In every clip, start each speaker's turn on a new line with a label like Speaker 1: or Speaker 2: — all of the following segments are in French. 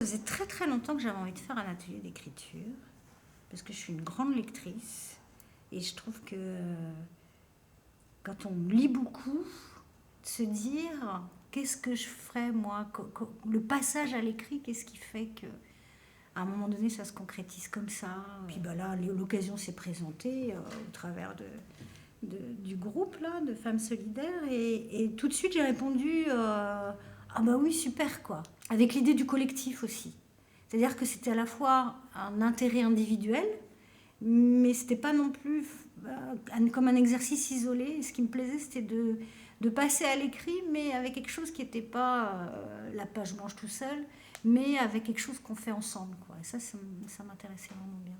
Speaker 1: Ça faisait très très longtemps que j'avais envie de faire un atelier d'écriture, parce que je suis une grande lectrice, et je trouve que quand on lit beaucoup, de se dire qu'est-ce que je ferais moi, le passage à l'écrit, qu'est-ce qui fait que à un moment donné ça se concrétise comme ça. Puis bah là l'occasion s'est présentée au travers du groupe là, de Femmes Solidaires, et tout de suite j'ai répondu ah bah oui super quoi, avec l'idée du collectif aussi. C'est-à-dire que c'était à la fois un intérêt individuel, mais c'était pas non plus comme un exercice isolé. Et ce qui me plaisait, c'était de passer à l'écrit, mais avec quelque chose qui n'était pas la page blanche tout seul, mais avec quelque chose qu'on fait ensemble, quoi. Et ça m'intéressait vraiment bien.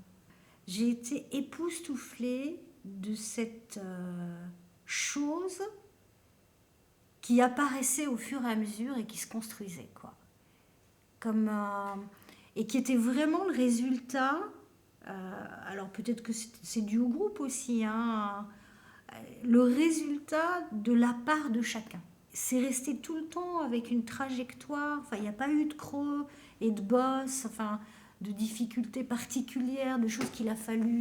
Speaker 1: J'ai été époustouflée de cette chose qui apparaissait au fur et à mesure et qui se construisait, quoi. Comme, et qui était vraiment le résultat. Alors peut-être que c'est dû au groupe aussi, hein, le résultat de la part de chacun. C'est resté tout le temps avec une trajectoire, enfin il n'y a pas eu de creux et de bosses, enfin de difficultés particulières, de choses qu'il a fallu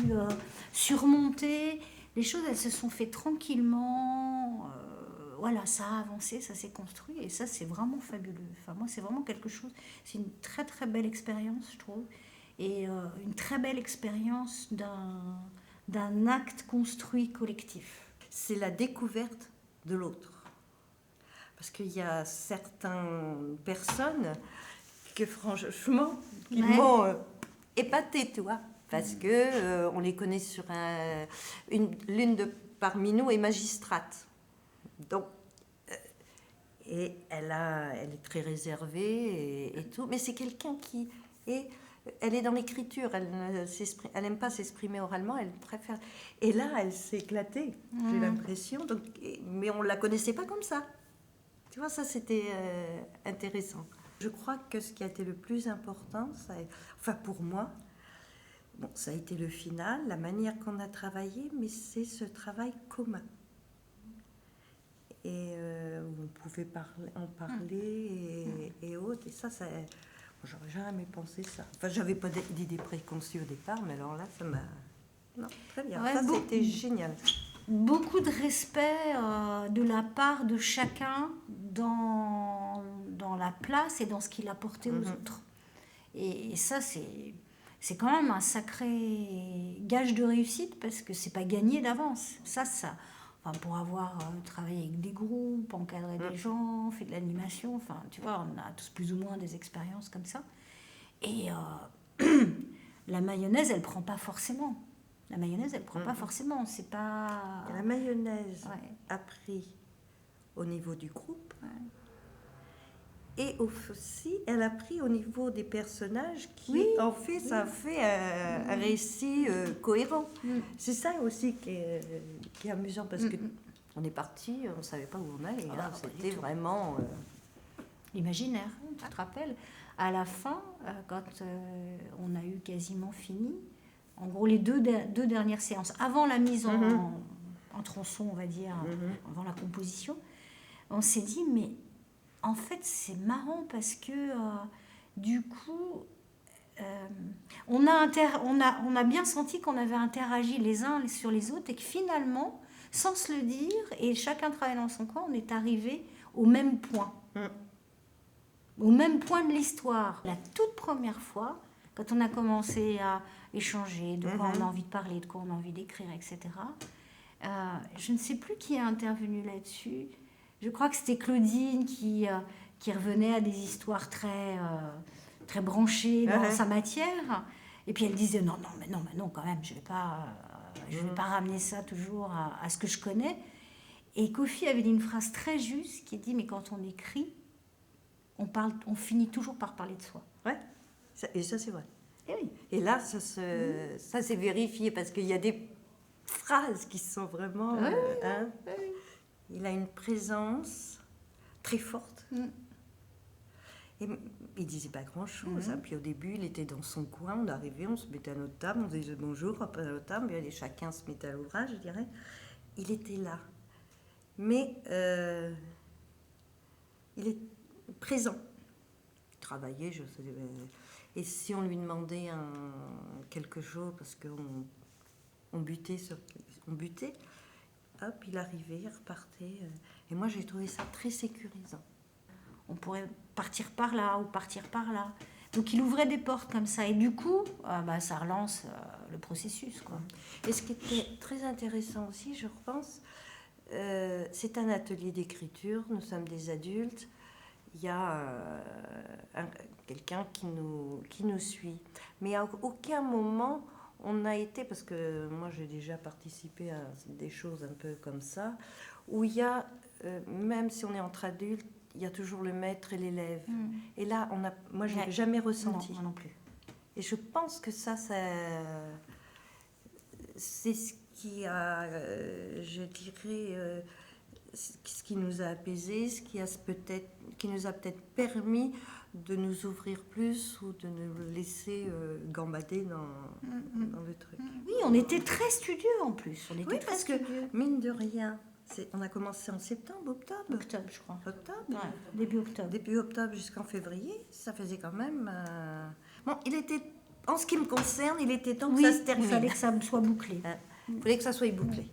Speaker 1: surmonter. Les choses, elles se sont faites tranquillement, voilà, ça a avancé, ça s'est construit, et ça c'est vraiment fabuleux. Enfin moi c'est vraiment quelque chose, c'est une très très belle expérience je trouve, et une très belle expérience d'un acte construit collectif.
Speaker 2: C'est la découverte de l'autre. Parce qu'il y a certaines personnes que franchement, qui m'ont épatée, tu vois. Parce que on les connaît sur l'une de parmi nous est magistrate. Donc, et elle est très réservée et tout. Mais c'est quelqu'un qui est... Elle est dans l'écriture, elle n'aime pas s'exprimer oralement, elle préfère... Et là, elle s'est éclatée, j'ai l'impression. Donc, mais on ne la connaissait pas comme ça. Tu vois, ça, c'était intéressant. Je crois que ce qui a été le plus important, enfin pour moi, bon, ça a été le final, la manière qu'on a travaillé, mais c'est ce travail commun. Et où on pouvait en parler et autres. Et ça j'aurais jamais pensé ça. Enfin, j'avais pas d'idée préconçue au départ, mais alors là, ça m'a... Non, très bien. Ouais, ça, c'était génial.
Speaker 1: Beaucoup de respect de la part de chacun dans la place et dans ce qu'il apportait aux autres. Et ça, c'est quand même un sacré gage de réussite, parce que c'est pas gagné d'avance. Enfin, pour avoir travaillé avec des groupes, encadré des gens, fait de l'animation, enfin, tu vois, on a tous plus ou moins des expériences comme ça. Et la mayonnaise, elle prend pas forcément. La mayonnaise, elle prend pas forcément. C'est pas...
Speaker 2: La mayonnaise a pris au niveau du groupe. Ouais. Et aussi, elle a pris au niveau des personnages qui, en fait, ça fait un récit cohérent. C'est ça aussi qui est amusant, parce que on est parti, on ne savait pas où on allait. C'était vraiment...
Speaker 1: l'imaginaire, tu te rappelles. À la fin, quand on a eu quasiment fini, en gros, les deux dernières séances, avant la mise en tronçon, on va dire, avant la composition, on s'est dit, mais en fait, c'est marrant parce que du coup, on a bien senti qu'on avait interagi les uns sur les autres, et que finalement, sans se le dire, et chacun travaillait dans son coin, on est arrivé au même point. Au même point de l'histoire. La toute première fois, quand on a commencé à échanger de quoi on a envie de parler, de quoi on a envie d'écrire, etc., je ne sais plus qui a intervenu là-dessus. Je crois que c'était Claudine qui revenait à des histoires très branchée dans sa matière, et puis elle disait non quand même, je vais pas ramener ça toujours à ce que je connais. Et Kofi avait dit une phrase très juste qui dit, mais quand on écrit, on finit toujours par parler de soi.
Speaker 2: Ouais, et ça c'est vrai.
Speaker 1: Et oui.
Speaker 2: Et là ça s'est vérifié, parce qu'il y a des phrases qui sont vraiment il a une présence très forte. Et il disait pas grand-chose. Puis au début, il était dans son coin, on arrivait, on se mettait à notre table, on disait bonjour, après à notre table, et chacun se mettait à l'ouvrage, je dirais. Il était là. Mais il est présent. travaillait, je sais, et si on lui demandait quelque chose, parce qu'on butait, hop, il arrivait, il repartait. Et moi, j'ai trouvé ça très sécurisant.
Speaker 1: On pourrait partir par là ou partir par là. Donc il ouvrait des portes comme ça. Et du coup, ça relance le processus, quoi.
Speaker 2: Et ce qui était très intéressant aussi, je repense, c'est un atelier d'écriture. Nous sommes des adultes. Il y a quelqu'un qui nous suit. Mais à aucun moment, on a été, parce que moi j'ai déjà participé à des choses un peu comme ça, où il y a, même si on est entre adultes, il y a toujours le maître et l'élève. Et là, moi je ne l'ai jamais ressenti.
Speaker 1: Non, moi non plus.
Speaker 2: Et je pense que ça c'est ce qui a, je dirais, ce qui nous a apaisés, ce qui nous a peut-être permis de nous ouvrir plus ou de nous laisser gambader dans le truc.
Speaker 1: Oui, on était très studieux en plus. On était
Speaker 2: Oui,
Speaker 1: très
Speaker 2: parce
Speaker 1: studieux.
Speaker 2: que, mine de rien, on a commencé en septembre, octobre.
Speaker 1: Octobre, je crois.
Speaker 2: Octobre.
Speaker 1: Ouais, début octobre.
Speaker 2: Depuis octobre jusqu'en février, ça faisait quand même... Bon, en ce qui me concerne, il était temps que ça se termine.
Speaker 1: Il fallait que ça soit bouclé.
Speaker 2: Il fallait que ça soit bouclé.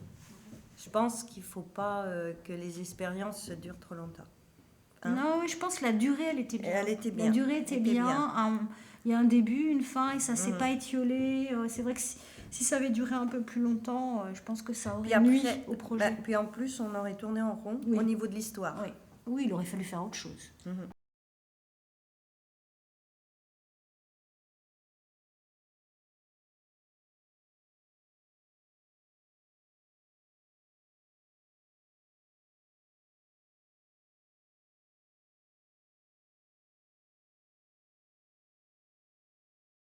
Speaker 2: Je pense qu'il ne faut pas que les expériences durent trop longtemps.
Speaker 1: Non, je pense que la durée, elle était bien.
Speaker 2: Elle était bien.
Speaker 1: La durée était bien. Il y a un début, une fin, et ça ne s'est pas étiolé. C'est vrai que si ça avait duré un peu plus longtemps, je pense que ça aurait nui au projet.
Speaker 2: Puis en plus, on aurait tourné en rond au niveau de l'histoire.
Speaker 1: Oui, il aurait fallu faire autre chose.